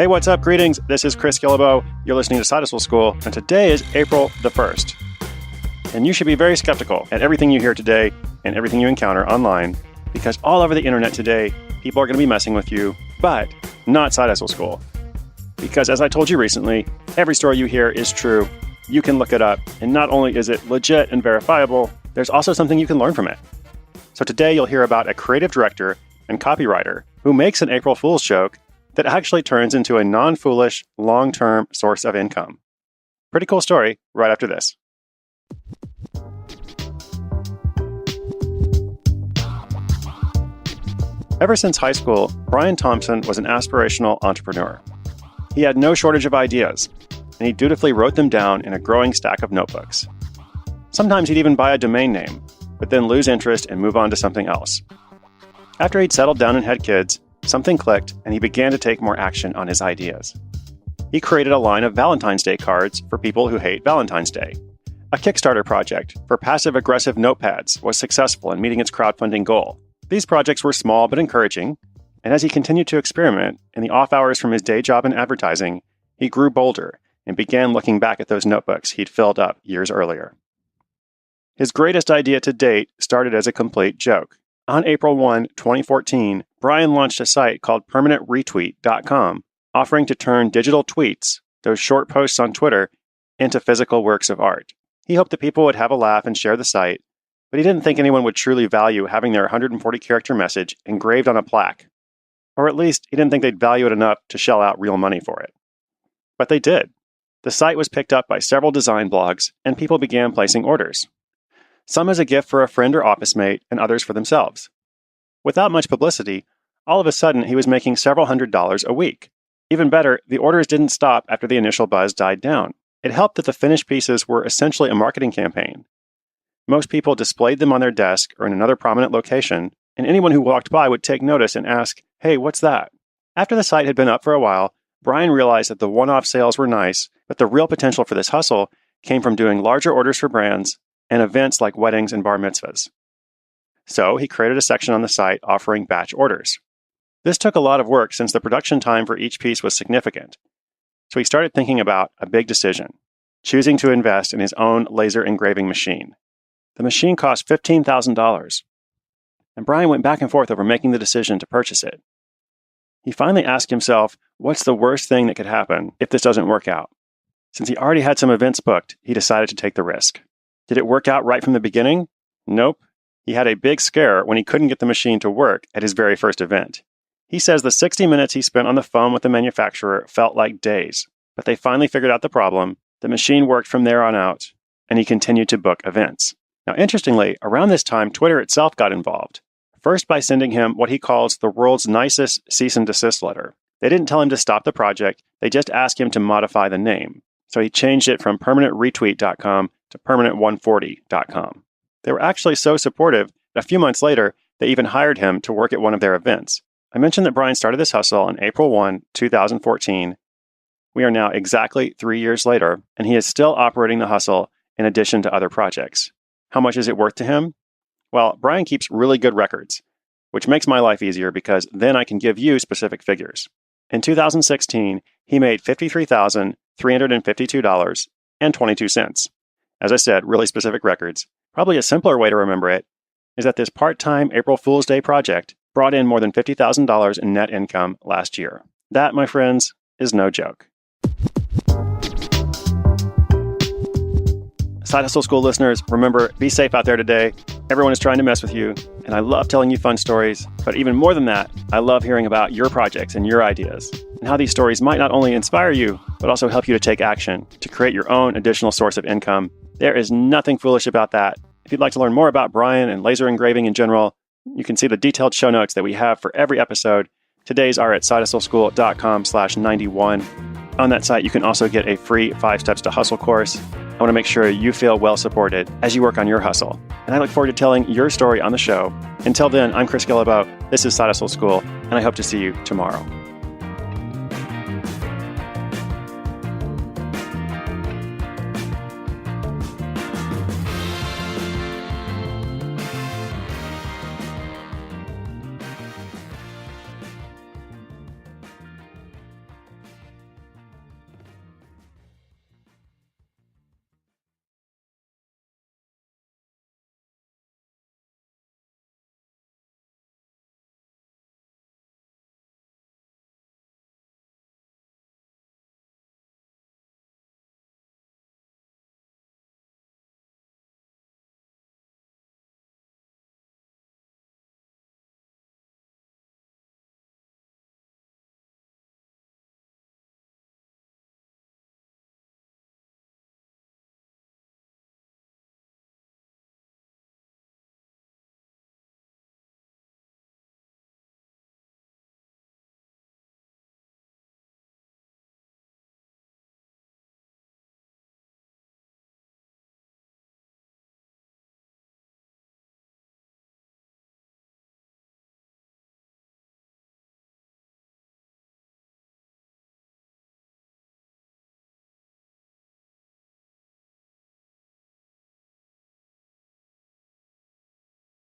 Hey, what's up? Greetings. This is Chris Gillibo. You're listening to Side Hustle School, and today is April the 1st. And you should be very skeptical at everything you hear today and everything you encounter online, because all over the internet today, people are going to be messing with you, but not Side Hustle School. Because as I told you recently, every story you hear is true. You can look it up, and not only is it legit and verifiable, there's also something you can learn from it. So today you'll hear about a creative director and copywriter who makes an April Fool's joke that actually turns into a non-foolish, long-term source of income. Pretty cool story right after this. Ever since high school, Brian Thompson was an aspirational entrepreneur. He had no shortage of ideas, and he dutifully wrote them down in a growing stack of notebooks. Sometimes he'd even buy a domain name, but then lose interest and move on to something else. After he'd settled down and had kids, something clicked, and he began to take more action on his ideas. He created a line of Valentine's Day cards for people who hate Valentine's Day. A Kickstarter project for passive-aggressive notepads was successful in meeting its crowdfunding goal. These projects were small but encouraging, and as he continued to experiment in the off hours from his day job in advertising, he grew bolder and began looking back at those notebooks he'd filled up years earlier. His greatest idea to date started as a complete joke. On April 1, 2014, Brian launched a site called permanentretweet.com, offering to turn digital tweets, those short posts on Twitter, into physical works of art. He hoped that people would have a laugh and share the site, but he didn't think anyone would truly value having their 140-character message engraved on a plaque. Or at least, he didn't think they'd value it enough to shell out real money for it. But they did. The site was picked up by several design blogs, and people began placing orders. Some as a gift for a friend or office mate, and others for themselves. Without much publicity, all of a sudden he was making several $100s a week. Even better, the orders didn't stop after the initial buzz died down. It helped that the finished pieces were essentially a marketing campaign. Most people displayed them on their desk or in another prominent location, and anyone who walked by would take notice and ask, "Hey, what's that?" After the site had been up for a while, Brian realized that the one-off sales were nice, but the real potential for this hustle came from doing larger orders for brands and events like weddings and bar mitzvahs. So he created a section on the site offering batch orders. This took a lot of work since the production time for each piece was significant. So he started thinking about a big decision, choosing to invest in his own laser engraving machine. The machine cost $15,000, and Brian went back and forth over making the decision to purchase it. He finally asked himself, what's the worst thing that could happen if this doesn't work out? Since he already had some events booked, he decided to take the risk. Did it work out right from the beginning? Nope. He had a big scare when he couldn't get the machine to work at his very first event. He says the 60 minutes he spent on the phone with the manufacturer felt like days, but they finally figured out the problem, the machine worked from there on out, and he continued to book events. Now, interestingly, around this time, Twitter itself got involved. First by sending him what he calls the world's nicest cease-and-desist letter. They didn't tell him to stop the project, they just asked him to modify the name. So he changed it from permanentretweet.com to permanent140.com. They were actually so supportive that a few months later, they even hired him to work at one of their events. I mentioned that Brian started this hustle on April 1, 2014. We are now exactly 3 years later, and he is still operating the hustle in addition to other projects. How much is it worth to him? Well, Brian keeps really good records, which makes my life easier because then I can give you specific figures. In 2016, he made $53,352.22. As I said, really specific records. Probably a simpler way to remember it is that this part-time April Fool's Day project brought in more than $50,000 in net income last year. That, my friends, is no joke. Side Hustle School listeners, remember, be safe out there today. Everyone is trying to mess with you, and I love telling you fun stories. But even more than that, I love hearing about your projects and your ideas, and how these stories might not only inspire you, but also help you to take action to create your own additional source of income. There is nothing foolish about that. If you'd like to learn more about Brian and laser engraving in general, you can see the detailed show notes that we have for every episode. Today's are at sidehustleschool.com/91. On that site, you can also get a free 5 Steps to Hustle course. I want to make sure you feel well supported as you work on your hustle. And I look forward to telling your story on the show. Until then, I'm Chris Gillibo. This is Side Hustle School, and I hope to see you tomorrow.